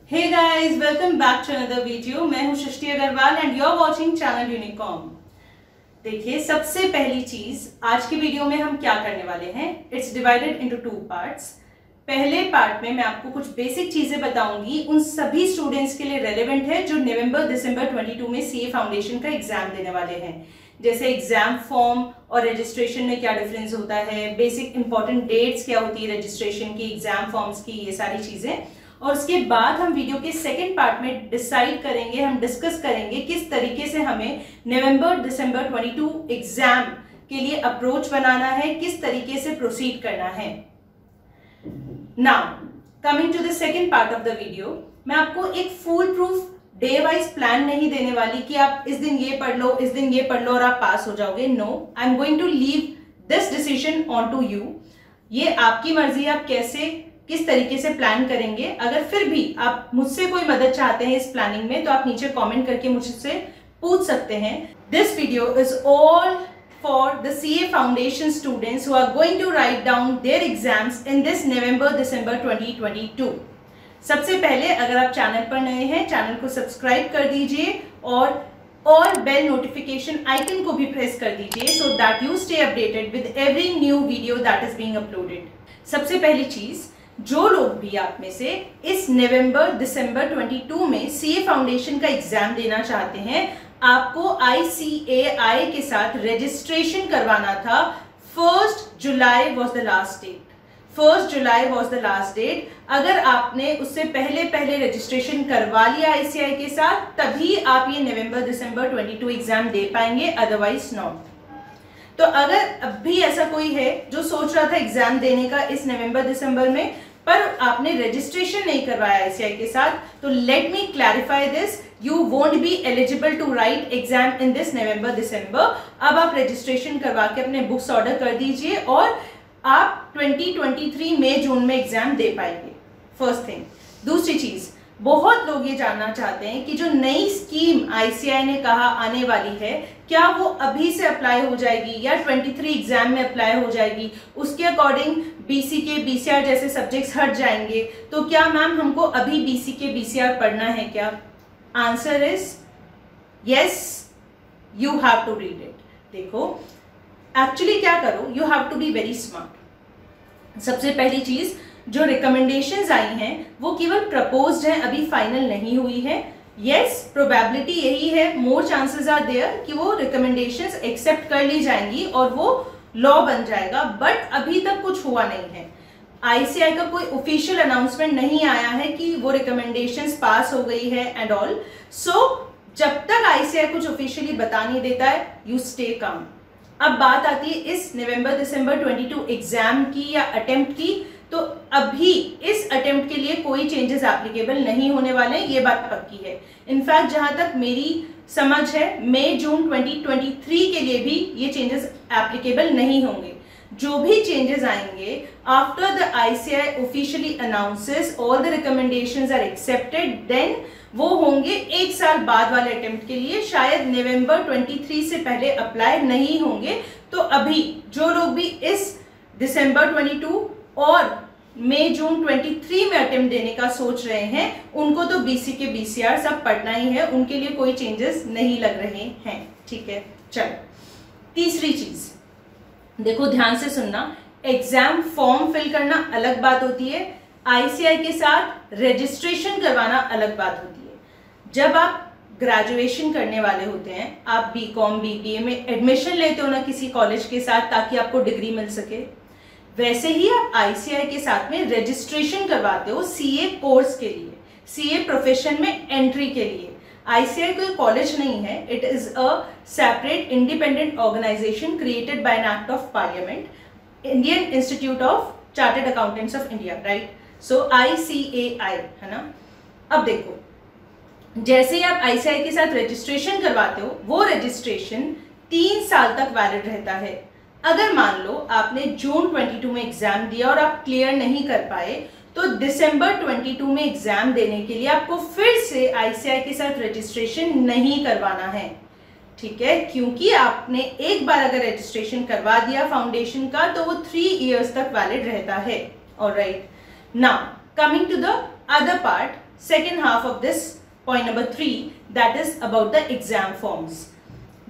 Hey guys, welcome back to another video। मैं हूं Srishti Agrawal and you are watching channel Unicom. देखिए, सबसे पहली चीज आज की वीडियो में हम क्या करने वाले हैं, इट्स डिवाइडेड इनटू 2 पार्ट्स। पहले पार्ट में मैं आपको कुछ बेसिक चीजें बताऊंगी, उन सभी स्टूडेंट्स के लिए रेलेवेंट है जो नवंबर दिसंबर 22 में सीए फाउंडेशन का एग्जाम देने वाले हैं। जैसे एग्जाम फॉर्म और रजिस्ट्रेशन में क्या डिफरेंस होता है, बेसिक इंपॉर्टेंट डेट्स क्या होती है रजिस्ट्रेशन की, एग्जाम फॉर्म्स की, ये सारी चीजें। और उसके बाद हम वीडियो के सेकंड पार्ट में डिसाइड करेंगे, हम डिस्कस करेंगे किस तरीके से हमें नवंबर दिसंबर 22 एग्जाम के लिए अप्रोच बनाना है, किस तरीके से प्रोसीड करना है। Now coming to the second part of the video, मैं आपको एक foolproof day wise plan नहीं देने वाली कि आप इस दिन ये पढ़ लो, इस दिन ये पढ़ लो और आप पास हो जाओगे। No, I am going to leave this decision on to you. ये आपकी मर्जी, आप कैसे किस तरीके से प्लान करेंगे। अगर फिर भी आप मुझसे कोई मदद चाहते हैं इस प्लानिंग में तो आप नीचे कमेंट करके मुझसे पूछ सकते हैं। This video is all for the CA Foundation students who are going to write down their exams in this November-December 2022. सबसे पहले अगर आप चैनल पर नए हैं, चैनल को सब्सक्राइब कर दीजिए और बेल नोटिफिकेशन आइकन को भी प्रेस कर दीजिए so that you stay updated with every new video that is being uploaded. सबसे पहली चीज, जो लोग भी आप में से इस नवंबर दिसंबर 22 में सीए फाउंडेशन का एग्जाम देना चाहते हैं, आपको ICAI के साथ रजिस्ट्रेशन करवाना था। 1 July was the last date. 1 July was the last date. अगर आपने उससे पहले रजिस्ट्रेशन करवा लिया ICAI के साथ, तभी आप ये नवंबर दिसंबर 22 एग्जाम दे पाएंगे, अदरवाइज नॉट। तो अगर अब भी ऐसा कोई है जो सोच रहा था एग्जाम देने का इस नवंबर दिसंबर में, पर आपने रजिस्ट्रेशन नहीं करवाया ICAI के साथ, तो let me clarify this, you won't be eligible to write exam in this November December. अब आप रजिस्ट्रेशन करवा के अपने बुक्स ऑर्डर कर दीजिए और आप 2023 मई जून में एग्जाम दे पाएंगे। First thing. दूसरी चीज, बहुत लोग ये जानना चाहते हैं कि जो नई स्कीम ICAI ने कहा आने वाली है, क्या वो अभी से अप्लाई हो जाएगी या 23 एग्जाम में अप्लाई हो जाएगी, उसके अकॉर्डिंग BCK BCR जैसे सब्जेक्ट्स हट जाएंगे। तो क्या मैम हमको अभी BCK BCR पढ़ना है क्या? Answer is yes, you have to read it. देखो, एक्चुअली क्या करो, you have to be very smart. सबसे पहली चीज, जो रिकमेंडेशंस आई हैं वो केवल प्रपोज्ड हैं, अभी फाइनल नहीं हुई है। यस, प्रोबेबिलिटी यही है, मोर चांसेस आर देयर कि वो रिकमेंडेशंस एक्सेप्ट कर ली जाएंगी और वो लॉ बन जाएगा, बट अभी तक कुछ हुआ नहीं है। ICAI का कोई ऑफिशियल अनाउंसमेंट नहीं आया है कि वो रिकमेंडेशंस पास हो गई है एंड ऑल। सो जब तक ICAI कुछ ऑफिशियली बता नहीं देता है, यू स्टे काम। अब बात आती है इस नवंबर दिसंबर 22 एग्जाम की या अटेम्प्ट की, तो अभी इस अटेम्प्ट के लिए कोई चेंजेस एप्लीकेबल नहीं होने वाले, ये बात पक्की है। इनफैक्ट जहां तक मेरी समझ है, मई जून 2023 के लिए भी ये चेंजेस एप्लीकेबल नहीं होंगे। जो भी चेंजेस आएंगे after the ICAI officially announces all the recommendations are accepted, then वो होंगे 1 साल बाद वाले अटेम्प्ट के लिए, शायद नवंबर 23 से पहले अप्लाई नहीं होंगे। तो अभी जो लोग भी इस दिसंबर 22 और मई जून 23 में अटेम्प्ट देने का सोच रहे हैं, उनको तो BCK BCR सब पढ़ना ही है, उनके लिए कोई चेंजेस नहीं लग रहे हैं। ठीक है, चलो तीसरी चीज देखो, ध्यान से सुनना। एग्जाम फॉर्म फिल करना अलग बात होती है, ICAI के साथ रजिस्ट्रेशन करवाना अलग बात होती है। जब आप ग्रेजुएशन करने वाले होते हैं, आप BCom BBA में एडमिशन लेते हो ना किसी कॉलेज के साथ ताकि आपको डिग्री मिल सके, वैसे ही आप ICAI के साथ में रजिस्ट्रेशन करवाते हो CA कोर्स के लिए, CA प्रोफेशन में एंट्री के लिए। ICAI कोई कॉलेज नहीं है, it is a separate independent organization created by an act of parliament, Indian institute of chartered accountants of India, right? So ICAI है ना। अब देखो, जैसे ही आप ICAI के साथ रजिस्ट्रेशन करवाते हो, वो रजिस्ट्रेशन 3 साल तक वैलिड रहता है। अगर मान लो आपने जून 22 में एग्जाम दिया और आप क्लियर नहीं कर पाए, तो दिसंबर 22 में एग्जाम देने के लिए आपको फिर से ICAI के साथ रजिस्ट्रेशन नहीं करवाना है। ठीक है, क्योंकि आपने एक बार अगर रजिस्ट्रेशन करवा दिया फाउंडेशन का, तो वो 3 इयर्स तक वैलिड रहता है। Alright, now coming to the other part, second half of this point number 3, that is about the exam forms.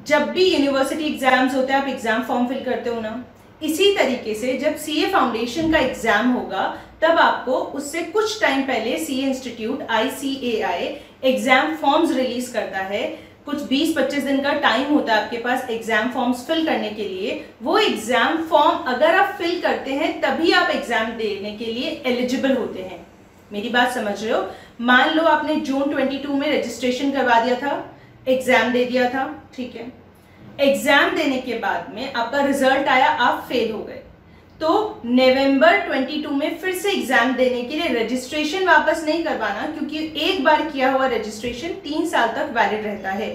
जब भी यूनिवर्सिटी एग्जाम्स होते हैं आप एग्जाम फॉर्म फिल करते हो ना, इसी तरीके से जब सीए फाउंडेशन का एग्जाम होगा तब आपको उससे कुछ टाइम पहले CA institute ICAI exam forms release करता है। कुछ 20-25 दिन का टाइम होता है आपके पास एग्जाम फॉर्म्स फिल करने के लिए। वो एग्जाम फॉर्म अगर आप फिल करते हैं तभी आप एग्जाम देने के लिए एलिजिबल होते हैं। मेरी बात समझ रहे हो? मान लो आपने जून 22 में रजिस्ट्रेशन करवा दिया था, एग्जाम दे दिया था, ठीक है। एग्जाम देने के बाद में आपका रिजल्ट आया, आप फेल हो गए, तो नवंबर 22 में फिर से एग्जाम देने के लिए रजिस्ट्रेशन वापस नहीं करवाना, क्योंकि एक बार किया हुआ रजिस्ट्रेशन 3 साल तक वैलिड रहता है।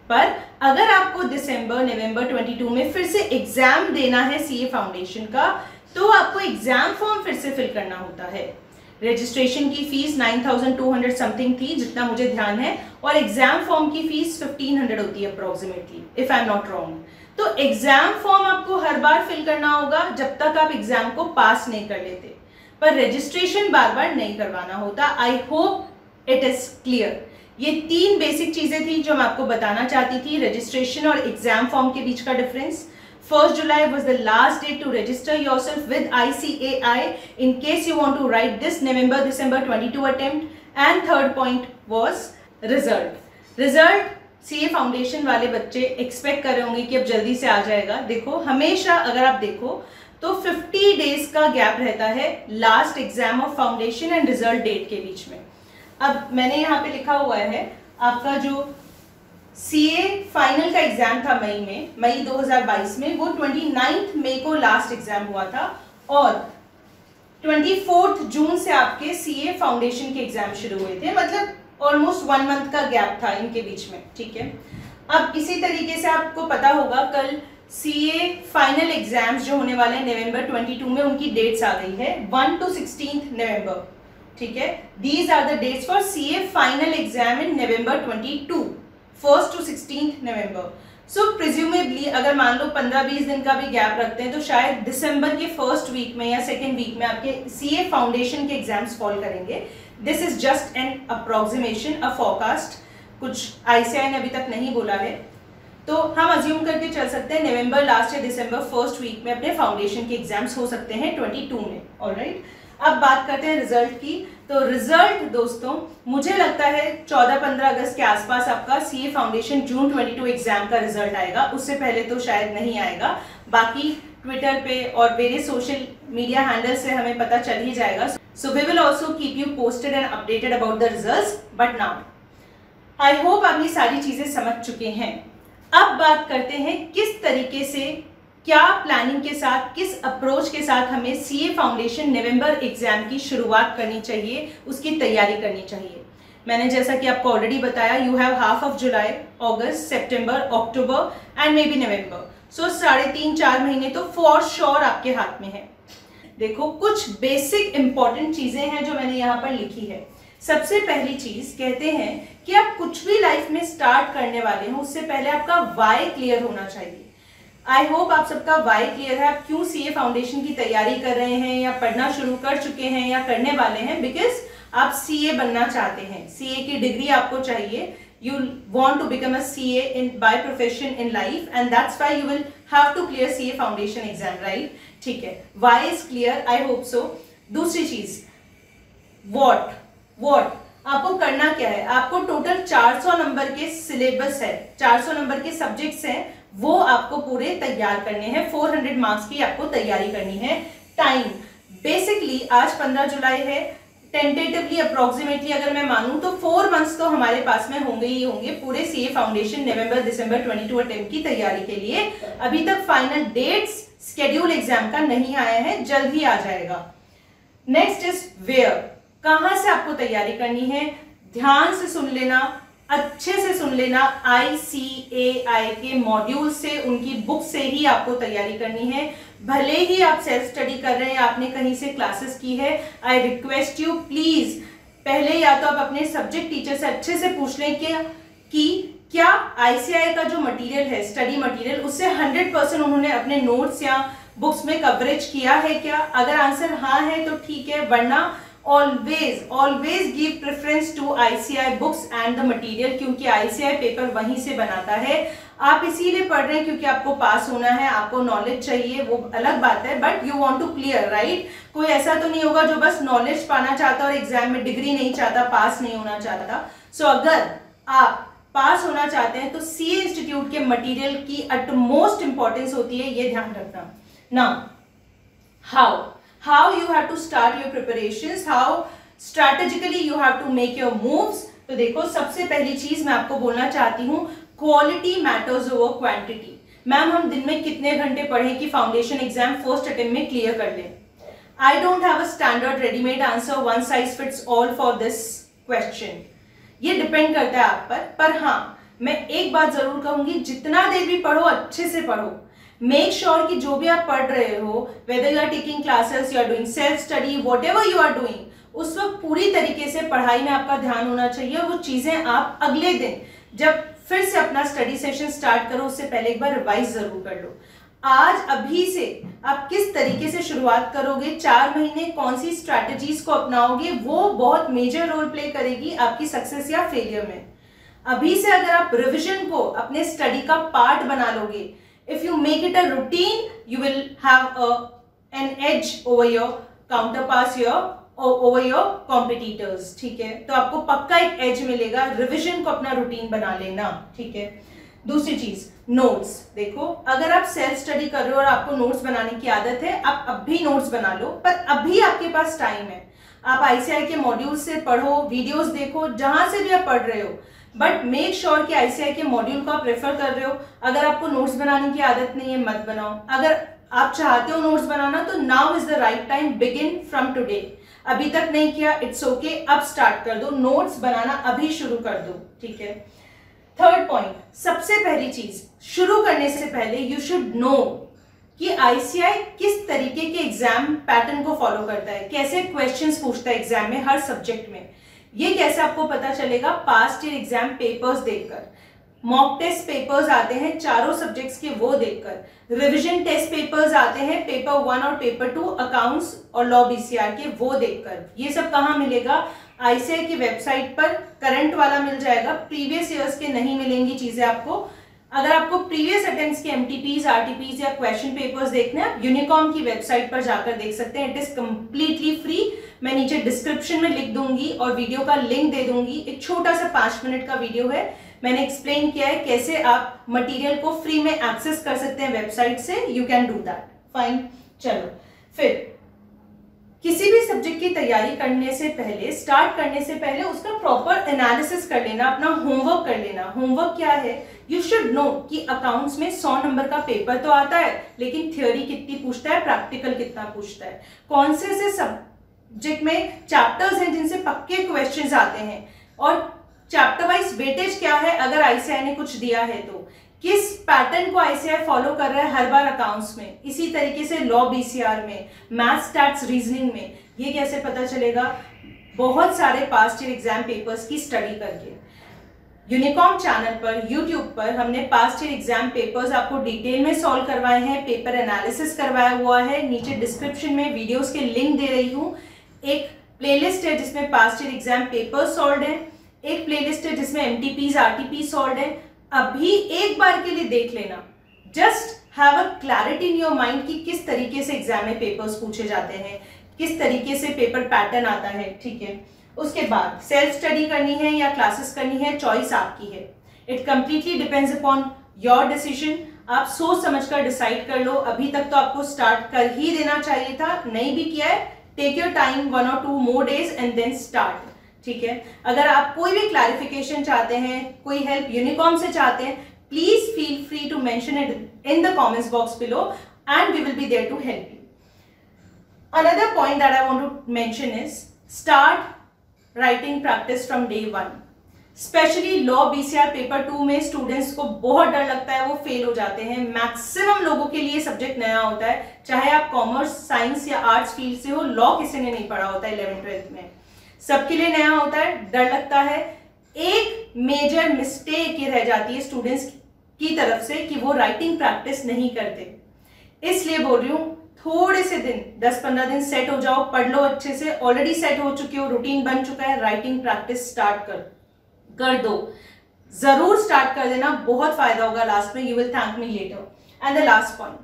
पर अगर आपको नवंबर 22 में फिर से एग्जाम देना है सीए फाउंडेशन का, तो आपको एग्जाम फॉर्म फिर से फिल करना होता है। रजिस्ट्रेशन की फीस 9200 समथिंग थी जितना मुझे ध्यान है, और एग्जाम फॉर्म की फीस 1500 होती है approximately, if I am not wrong. तो एग्जाम फॉर्म आपको हर बार फिल करना होगा जब तक आप एग्जाम को पास नहीं कर लेते, पर रजिस्ट्रेशन बार बार नहीं करवाना होता। I hope it is clear. ये 3 बेसिक चीजें थी जो मैं आपको बताना चाहती थी, रजिस्ट्रेशन और एग्जाम फॉर्म के बीच का difference. 1st July was the last date to register yourself with ICAI in case you want to write this November-December 22 attempt. And 3rd point was result. Result CA foundation वाले बच्चे expect कर रहे होंगे कि अब जल्दी से आ जाएगा। देखो, हमेशा अगर आप देखो तो 50 डेज का गैप रहता है last exam of foundation and result date के बीच में। अब मैंने यहाँ पे लिखा हुआ है आपका जो सीए फाइनल का एग्जाम था मई 2022 में, वो 29 मई को लास्ट एग्जाम हुआ था, और 24 जून से आपके सीए फाउंडेशन के एग्जाम शुरू हुए थे। मतलब ऑलमोस्ट 1 मंथ का गैप था इनके बीच में, ठीक है। अब इसी तरीके से आपको पता होगा कल सीए फाइनल एग्जाम्स जो होने वाले हैं नवंबर 22 में, उनकी डेट्स आ गई है 1 to 16 नवंबर, ठीक है। These are the dates for CA final exam in November 22, 1st to 16 November. So presumably अगर मान लो 15-20 दिन का भी गैप रखते हैं तो शायद दिसंबर के 1st वीक में या 2nd वीक में आपके सीए फाउंडेशन के एग्जाम्स फॉल करेंगे। This is just an approximation, a forecast, कुछ ICAI ने अभी तक नहीं बोला है, तो हम अज्यूम करके चल सकते हैं नवंबर लास्ट या दिसंबर 1st वीक में अपने फाउंडेशन के एग्जाम्स हो सकते हैं 22 में। ऑलराइट, अब बात करते हैं रिजल्ट की। तो रिजल्ट दोस्तों मुझे लगता है 14-15 अगस्त के आसपास आपका सीए फाउंडेशन जून 22 एग्जाम का रिजल्ट आएगा, उससे पहले तो शायद नहीं आएगा। बाकी ट्विटर पे और वेरियस सोशल मीडिया हैंडल से हमें पता चल ही जाएगा। So we will also keep you posted and updated about the results. But now I hope आप ये सारी चीजें समझ चुके हैं। अब बात करते हैं किस तरीके से, क्या प्लानिंग के साथ, किस अप्रोच के साथ हमें सीए फाउंडेशन नवंबर एग्जाम की शुरुआत करनी चाहिए, उसकी तैयारी करनी चाहिए। मैंने जैसा कि आपको ऑलरेडी बताया, you have half of July, August, September, October and may be November. So 3.5-4 महीने तो फॉर श्योर आपके हाथ में है। देखो, कुछ बेसिक इंपॉर्टेंट चीजें हैं जो मैंने यहाँ पर लिखी है। सबसे पहली चीज कहते हैं कि आप कुछ भी लाइफ में स्टार्ट करने वाले हो उससे पहले आपका वाई क्लियर होना चाहिए। आई होप आप सबका वाई क्लियर है, आप क्यों सीए फाउंडेशन की तैयारी कर रहे हैं या पढ़ना शुरू कर चुके हैं या करने वाले हैं। बिकॉज आप सीए बनना चाहते हैं, सीए की डिग्री आपको चाहिए, you want to become a CA in by profession in life, and that's why you will have to clear CA foundation exam, right? ठीक है, why is clear, I hope so। दूसरी चीज, what आपको करना क्या है, आपको टोटल 400 नंबर के सिलेबस है, 400 नंबर के सब्जेक्ट्स हैं, वो आपको पूरे तैयार करने हैं। 400 मार्क्स की आपको तैयारी करनी है। टाइम बेसिकली आज 15 जुलाई है, टेंटेटिवली अप्रोक्सीमेटली अगर मैं मानूं तो 4 मंथ्स तो हमारे पास में होंगे ही होंगे पूरे सीए फाउंडेशन नवंबर-दिसंबर 22 अटेम्प्ट की तैयारी के लिए। अभी तक फाइनल डेट्स स्केड्यूल एग्जाम का नहीं आया है, जल्द ही आ जाएगा। नेक्स्ट इज वेयर, कहां से आपको तैयारी करनी है, ध्यान से सुन लेना, अच्छे से सुन लेना। ICAI के मॉड्यूल से, उनकी बुक से ही आपको तैयारी करनी है। भले ही आप सेल्फ स्टडी कर रहे हैं, आपने कहीं से क्लासेस की है, आई रिक्वेस्ट यू प्लीज पहले या तो आप अपने सब्जेक्ट टीचर से अच्छे से पूछ लें कि क्या ICAI का जो मटेरियल है, स्टडी मटेरियल, उससे 100% उन्होंने अपने नोट्स या बुक्स में कवरेज किया है क्या। अगर आंसर हाँ है तो ठीक है, वरना always give preference to ICI books and the material, क्योंकि ICI पेपर वहीं से बनाता है। आप इसीलिए पढ़ रहे हैं क्योंकि आपको पास होना है, आपको नॉलेज चाहिए, वो अलग बात है, but you want to clear, right. कोई ऐसा तो नहीं होगा जो बस नॉलेज पाना चाहता और एग्जाम में डिग्री नहीं चाहता, पास नहीं होना चाहता। सो अगर आप पास होना चाहते हैं तो CA इंस्टीट्यूट के मटेरियल की अटमोस्ट इंपॉर्टेंस होती है, ये ध्यान रखना। Now how you have to start your preparations, how strategically you have to make your moves। तो देखो, सबसे पहली चीज मैं आपको बोलना चाहती हूँ, quality matters over quantity. Ma'am हम दिन में कितने घंटे पढ़ें कि फाउंडेशन एग्जाम फर्स्ट अटेम्प्ट में क्लियर कर लें? I don't have a standard readymade answer, one size fits all for this question. ये डिपेंड करता है आप पर हाँ मैं एक बात जरूर कहूंगी, जितना देर भी पढ़ो अच्छे से पढ़ो। मेक श्योर कि जो भी आप पढ़ रहे हो, whether you are taking classes, you are doing self study, whatever you are doing, उस वक्त पूरी तरीके से पढ़ाई में आपका ध्यान होना चाहिए। वो चीजें आप अगले दिन जब फिर से अपना स्टडी सेशन स्टार्ट करो उससे पहले एक बार रिवाइज जरूर कर लो। आज अभी से आप किस तरीके से शुरुआत करोगे, 4 महीने कौन सी स्ट्रैटेजीज को अपनाओगे, वो बहुत मेजर रोल प्ले करेगी आपकी सक्सेस या फेलियर में। अभी से अगर आप रिविजन को अपने स्टडी का पार्ट बना लोगे, if you make it a routine, you will have an edge over your counterparts, over your competitors, ठीक है। तो आपको पक्का एक एज मिलेगा, रिविजन को अपना रूटीन बना लेना, ठीक है। दूसरी चीज, नोट्स। देखो, अगर आप सेल्फ स्टडी कर रहे हो और आपको नोट्स बनाने की आदत है, आप अब भी नोट्स बना लो, पर अभी आपके पास टाइम है। आप ICI के मॉड्यूल से पढ़ो, वीडियोस देखो, जहां से भी आप पढ़ रहे हो, बट मेक श्योर कि ICI के मॉड्यूल को आप रेफर कर रहे हो। अगर आपको नोट्स बनाने की आदत नहीं है, मत बनाओ। अगर आप चाहते हो नोट्स बनाना तो now is the right time, begin from today. अभी तक नहीं किया, इट्स ओके, अब स्टार्ट कर दो, नोट्स बनाना अभी शुरू कर दो, ठीक है। थर्ड पॉइंट, सबसे पहली चीज, शुरू करने से पहले यू शुड नो कि ICI किस तरीके के एग्जाम पैटर्न को फॉलो करता है, कैसे क्वेश्चंस पूछता है एग्जाम में हर सब्जेक्ट में। ये कैसे आपको पता चलेगा? पास्ट ईयर एग्जाम पेपर्स देखकर, मॉक टेस्ट पेपर्स आते हैं चारों सब्जेक्ट्स के, वो देखकर, रिवीजन टेस्ट पेपर्स आते हैं पेपर 1 और पेपर 2 अकाउंट्स और लॉ BCR के, वो देखकर। ये सब कहाँ मिलेगा? ICI की वेबसाइट पर करंट वाला मिल जाएगा, प्रीवियस ईयर्स के नहीं मिलेंगी चीजें आपको। अगर आपको प्रीवियस अटेम्प्ट्स के MTPs, RTPs या क्वेश्चन पेपर्स देखने हैं, आप यूनिकॉम की वेबसाइट पर जाकर देख सकते हैं। It is completely free. मैं नीचे डिस्क्रिप्शन में लिख दूंगी और वीडियो का लिंक दे दूंगी। एक छोटा सा 5 मिनट का वीडियो है, मैंने एक्सप्लेन किया है कैसे आप मटेरियल को फ्री में एक्सेस कर सकते हैं वेबसाइट से। You can do that, fine. चलो, फिर किसी भी सब्जेक्ट की तैयारी करने से पहले, स्टार्ट करने से पहले उसका प्रॉपर एनालिसिस कर लेना, अपना होमवर्क कर लेना। होमवर्क क्या है? यू शुड नो कि अकाउंट्स में 100 नंबर का पेपर तो आता है, लेकिन थ्योरी कितनी पूछता है, प्रैक्टिकल कितना पूछता है, कौन से सब्जेक्ट में चैप्टर्स हैं जिनसे पक्के क्वेश्चंस आते हैं, और चैप्टर वाइज वेटेज क्या है अगर ICI ने कुछ दिया है तो, किस पैटर्न को ICI फॉलो कर रहा है हर बार अकाउंट्स में, इसी तरीके से लॉ BCR में, मैथ, स्टैट्स, रीजनिंग में। ये कैसे पता चलेगा? बहुत सारे पास्ट ईयर एग्जाम पेपर्स की स्टडी करके। यूनिकॉम चैनल पर, यूट्यूब पर हमने पास्ट ईयर एग्जाम पेपर्स आपको डिटेल में सॉल्व करवाए हैं, पेपर एनालिसिस करवाया हुआ है। नीचे डिस्क्रिप्शन में वीडियोस के लिंक दे रही हूँ। एक प्लेलिस्ट है जिसमें past year exam papers solve है, एक प्लेलिस्ट है जिसमें MTPs, RTPs सॉल्व है। अभी एक बार के लिए देख लेना, just have a clarity in your mind कि किस तरीके से एग्जाम में पेपर्स पूछे जाते हैं, किस तरीके से पेपर पैटर्न आता है, ठीक है। उसके बाद सेल्फ स्टडी करनी है या क्लासेस करनी है, चॉइस आपकी है। It completely depends upon your decision. आप सोच समझकर डिसाइड कर लो। अभी तक तो आपको स्टार्ट कर ही देना चाहिए था, नहीं भी किया है, take your time, 1 or 2 more days and then start, ठीक है। अगर आप कोई भी क्लैरिफिकेशन चाहते हैं, कोई हेल्प यूनिकॉम से चाहते हैं, please feel free to mention it in the comments box below and we will be there to help you. Another point that I want to mention is start writing practice from day 1. Specially law BCR paper 2 में students को बहुत डर लगता है, वो fail हो जाते हैं। मैक्सिमम लोगों के लिए सब्जेक्ट नया होता है, चाहे आप कॉमर्स, साइंस या आर्ट्स फील्ड से हो। लॉ किसी ने नहीं पढ़ा होता है 11th-12th में, सबके लिए नया होता है, डर लगता है। एक मेजर मिस्टेक ये रह जाती है स्टूडेंट्स की तरफ से कि वो राइटिंग प्रैक्टिस नहीं करते। इसलिए बोल रही हूँ, थोड़े से दिन 10-15 दिन सेट हो जाओ, पढ़ लो अच्छे से, ऑलरेडी सेट हो चुके हो, रूटीन बन चुका है, राइटिंग प्रैक्टिस स्टार्ट कर दो, जरूर स्टार्ट कर देना, बहुत फायदा होगा लास्ट में, you will thank me later. And the last point,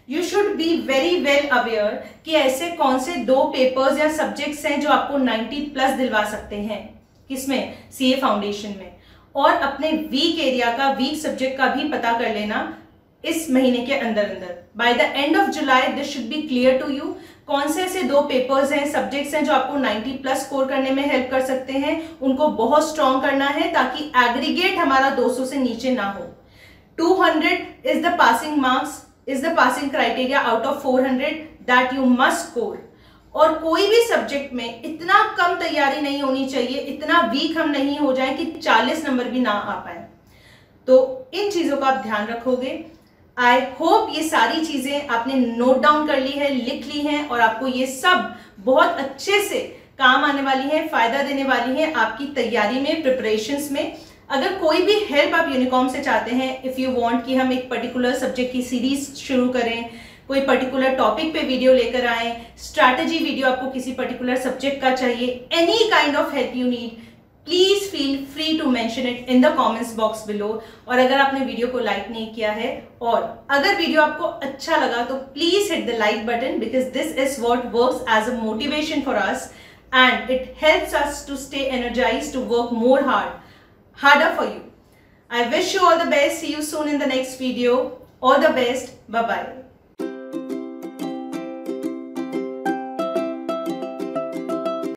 you should be very well aware कि ऐसे कौन से 2 पेपर्स या सब्जेक्ट्स हैं जो आपको 90+ दिलवा सकते हैं, किसमें, सीए फाउंडेशन में। और अपने वीक एरिया का, वीक सब्जेक्ट का भी पता कर लेना इस महीने के अंदर अंदर। By the end of July this should be clear to you, कौन से ऐसे 2 पेपर्स हैं, सब्जेक्ट्स हैं जो आपको 90+ स्कोर करने में हेल्प कर सकते हैं, उनको बहुत स्ट्रॉन्ग करना है ताकि एग्रीगेट हमारा 200 से नीचे ना हो। 200 is the passing marks, is the passing criteria out of 400 that you must score. और कोई भी सब्जेक्ट में इतना कम तैयारी नहीं होनी चाहिए, इतना वीक हम नहीं हो जाए कि 40 नंबर भी ना आ पाए। तो इन चीजों का आप ध्यान रखोगे। आई होप ये सारी चीजें आपने नोट डाउन कर ली है, लिख ली हैं, और आपको ये सब बहुत अच्छे से काम आने वाली है, फायदा देने वाली है आपकी तैयारी में, प्रिपरेशंस में। अगर कोई भी हेल्प आप यूनिकॉम से चाहते हैं, इफ यू वांट कि हम एक पर्टिकुलर सब्जेक्ट की सीरीज शुरू करें, कोई पर्टिकुलर टॉपिक पे वीडियो लेकर आए, स्ट्रैटेजी वीडियो आपको किसी पर्टिकुलर सब्जेक्ट का चाहिए, any kind of help you need, please feel free to mention it in the comments box below. और अगर आपने वीडियो को लाइक नहीं किया है और अगर वीडियो आपको अच्छा लगा तो please hit the like button, because this is what works as a motivation for us and it helps us to stay energised to work more harder for you. I wish you all the best. See you soon in the next video. All the best. Bye bye.